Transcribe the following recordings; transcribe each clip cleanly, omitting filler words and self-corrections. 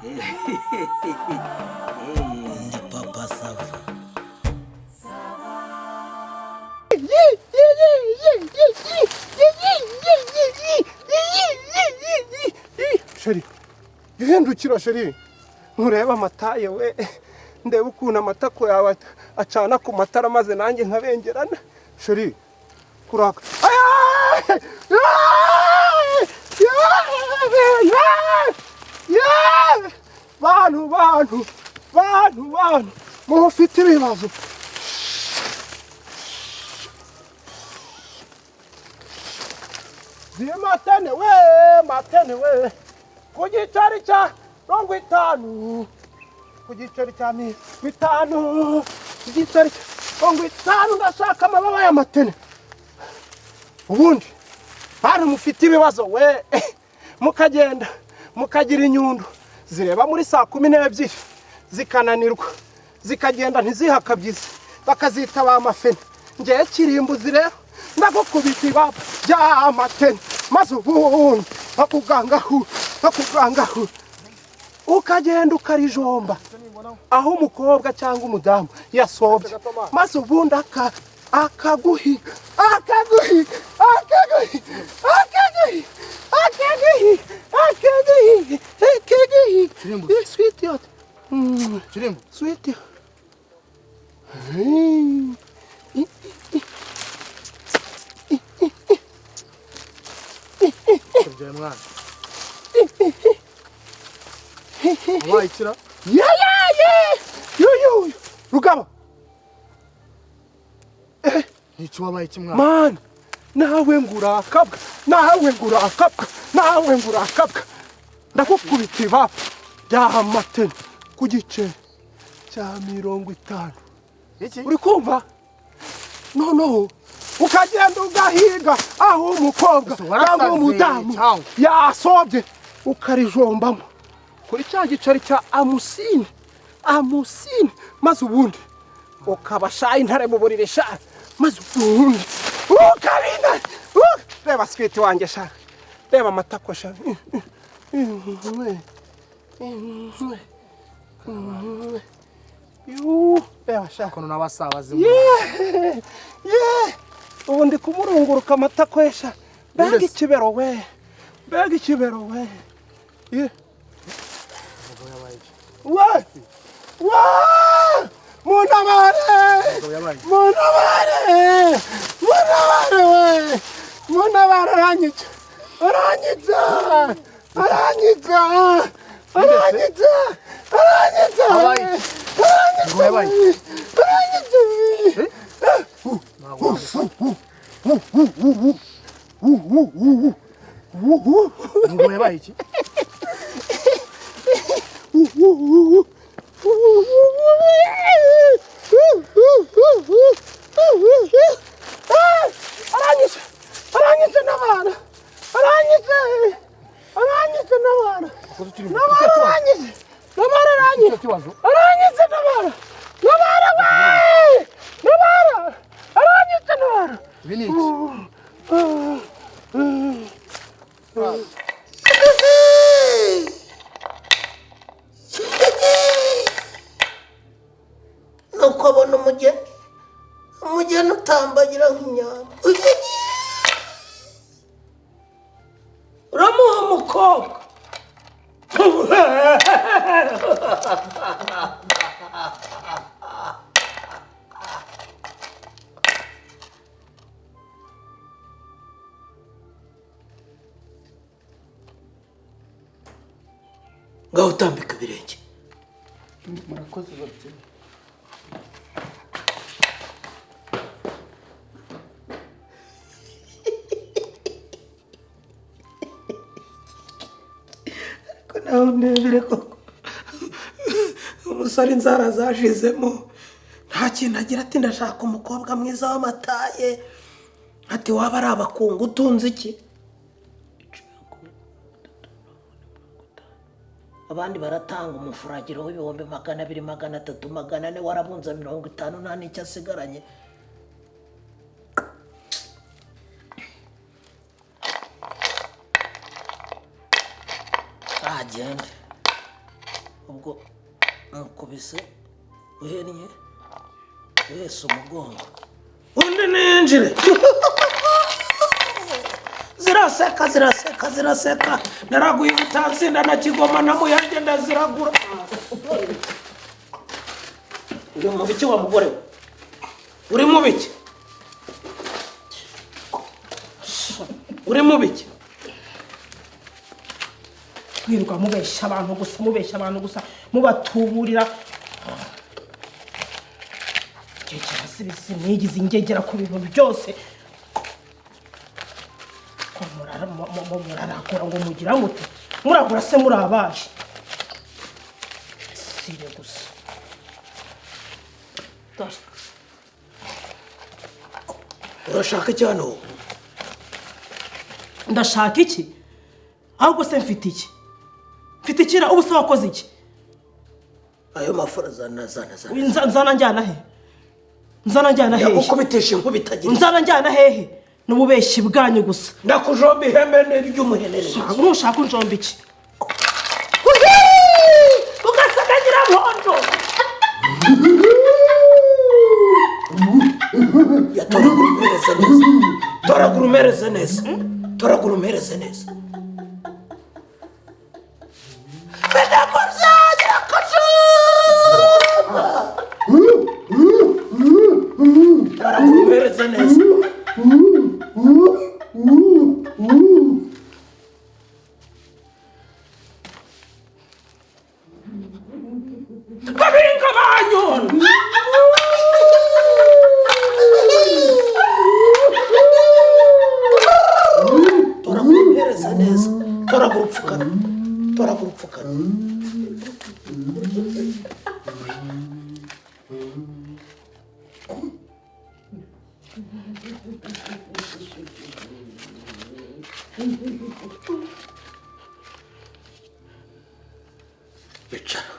Ndi papa SAVA. Sheri, ihindukira sheri. Ntureba amata yewe. Ndeba ukuntu amatako yawe acana ku matara maze nanjye nkabengerana. Sheri, kuraka. Bantu, mufite ibibazo. Matene we. Ku giceri cya 50. Ku giceri cya 5. Ku giceri cya 50 ndashaka amababa ya matene. Ubundi bantu mufite ibibazo we. Mukagenda mukagira inyundo zireba muri saa 12 zikananirwa zikagenda ntizihakabyize bakazita ba mafene. Ngiye kirimbuzi rero ndagukubita ibaba bya matene maze ubundi bakugangaho ukagenda ukarijomba aho umukobwa cyangwa umudamu yasobye maze ubundi akaguhiga sweet yacht. Chirembo. Sweet yacht. Kurya mwana. Wayikira? Yo. Rugaba. Nicyo wabaye kimwana. Man. Nawe ngurakabwa. Ndakukubita ibaba bya matene ku gice cya 50. Iki? Uri kumva? Noneho ukagenda ugahiga aho umukobwa cyangwa umudamu yasobye ukarijombamo kuri cya giceri cya amusine maze ubundi ukabashaye intare mu burire sha maze ubundi ukabina reba sweet wanjye sha reba amatako sha reba sha kono n'abasabazi. ubundi kumurunguruka amatako yesha mbega ikibero we. Munabare aranyitse. Nuko abona umugeni utambagira nk'inyama. Uramuha umukobwa. Ngaho utambika ibirenge. Murakoze babyeyi. Naho ndebere koko umusore inzara zashizemo nta kintu agira ati ndashaka umukobwa mwiza w'amataye ati waba ari abakungu utunze iki abandi baratanga umufuragiro w'ibihumbi 200 300 400 warabunza 50 nta n'icyo asigaranye. Agenda ubwo mukubise uhennye wese umugongo undi ninjire ziraseka naraguye ubutansinda na Kigoma na Muyange ndaziragura uri mu biki wa mugore we uri mu biki mwirirwa mubeshya abantu gusa mubatuburira kirasibisi mwigize ingegera ku bintu byose ko murarakora ngo mugira mute muragura se murabaje sire gusa urashaka iki hano ndashaka iki ahubwo se mfite ikira ubu se wakoze iki ayo mafura zana nzana njyana hehe ukubitesha inkubitagira nzana njyana hehe n'ububeshyi bwanyu gusa ndakujomba ihembe ry'umuhenere ntushaka unjomba iki ugasagagira mpondo toragura umereze neza bedako byagira kajumba toragura umereze neza babinga banyona toragura umereze neza toragura upfukana bicara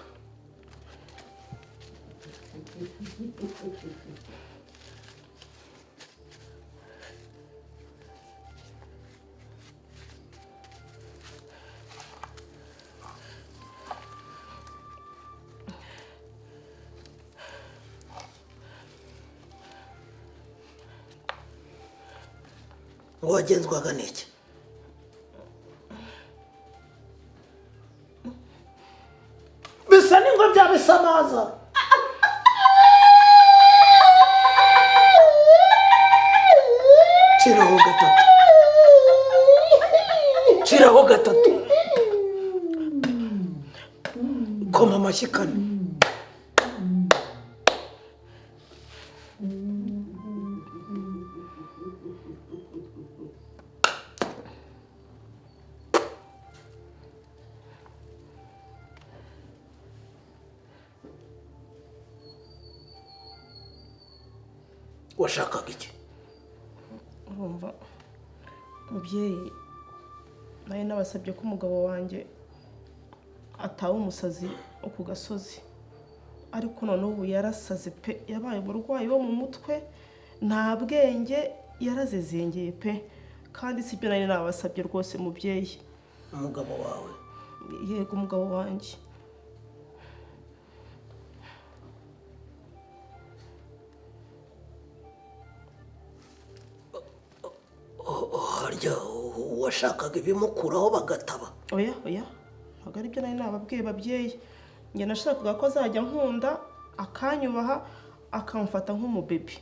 ngo wagenzwaga n'iki bisa n'ingo byabisamaza ciraho gatatu koma amashyi kane washakaga iki urumva mubyeyi nawe nabasabye ko umugabo wanjye atawe umusazi wo ku gasozi ariko noneho ubu yarasaze pe yabaye umurwayi wo mu mutwe nta bwenge yarazezengeye pe kandi sibyo nari nabasabye rwose mubyeyi umugabo wawe yego umugabo wanjye harya washakaga ibimukuraho bagataba oya ntabwo ari byo nari nababwiye babyeyi njye nashakaga ko azajya nkunda akanyubaha akamfata nk'umubebe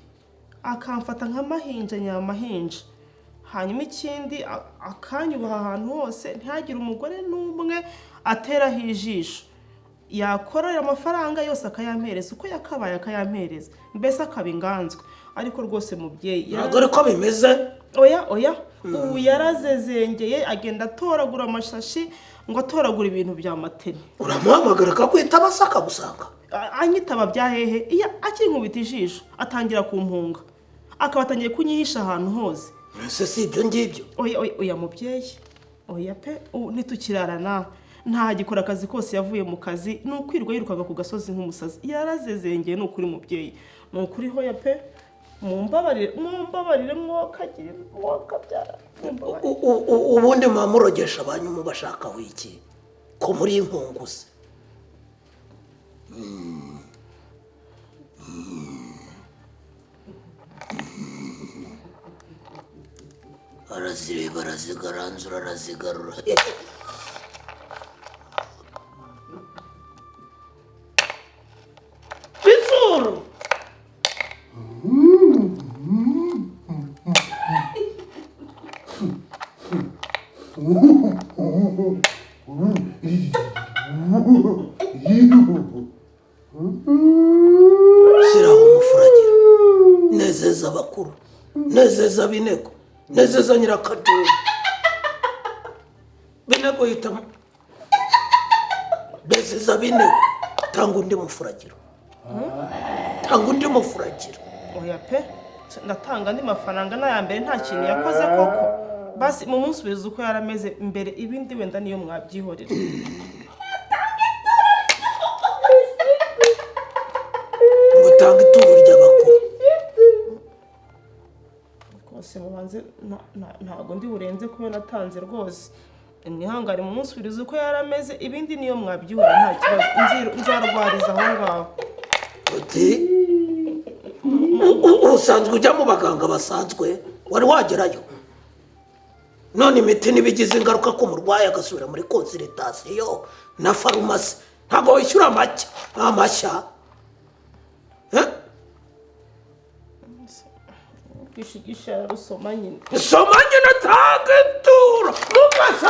akamfata nk'amahinja nyamahinja hanyuma ikindi akanyubaha ahantu hose ntihagire umugore n'umwe ateraho ijisho yakorera amafaranga yose akayampereza uko yakabaye akayampereza mbese akaba inganzwe ariko rwose mubyeyi ntabwo ariko bimeze oya ubu yarazezengeye agenda atoragura amashashi ngo atoragura ibintu bya mateni uramuhamagara akakwitaba se akagusanga anyitaba bya hehe iyo akinkubita ijisho atangira kumpunga akaba atangiye kunyihisha ahantu hose ese si ibyo ngibyo oya mubyeyi oya pe ntitukirarana nta gikora akazi kose yavuye mu kazi ni ukwirwa yirukaga ku gasozi nk'umusazi yarazezengeye ni ukuri mubyeyi ni ukuri hoya pe mumbabarire mwokabyara ubundi muba murogesha abanyu mubashaka wiki ko muri inkunguzi arazireba arazigaranzura arazigarura bizuru shyiraho umufuragiro nezeza abakuru nezeza binego nezeza nyirakaduru binego hitamo nezeza binego tanga undi mufuragiro tanga undi mufuragiro oya pe ndatanga andi mafaranga n'aya mbere nta kintu yakoze koko basi mu munsi ubiriza uko yarameze mbere ibindi wenda niyo mwabyihorera gutanga ituro ry'abakuru rwose mubanze ntago ndi burenze kuba natanze rwose mwihangane mu munsi ubiriza uko yarameze ibindi niyo mwabyihorera nta kibazo nzarwariza aho ngaho uti usanzwe ujya mu baganga basanzwe wari wagerayo none imiti ntibigize ingaruka ko umurwayi agasubira muri konsiritasiyo na farumasi ntabwo wishyura amashya Urwishigishiye ararusoma nyine soma nyine tanga ituro mu maso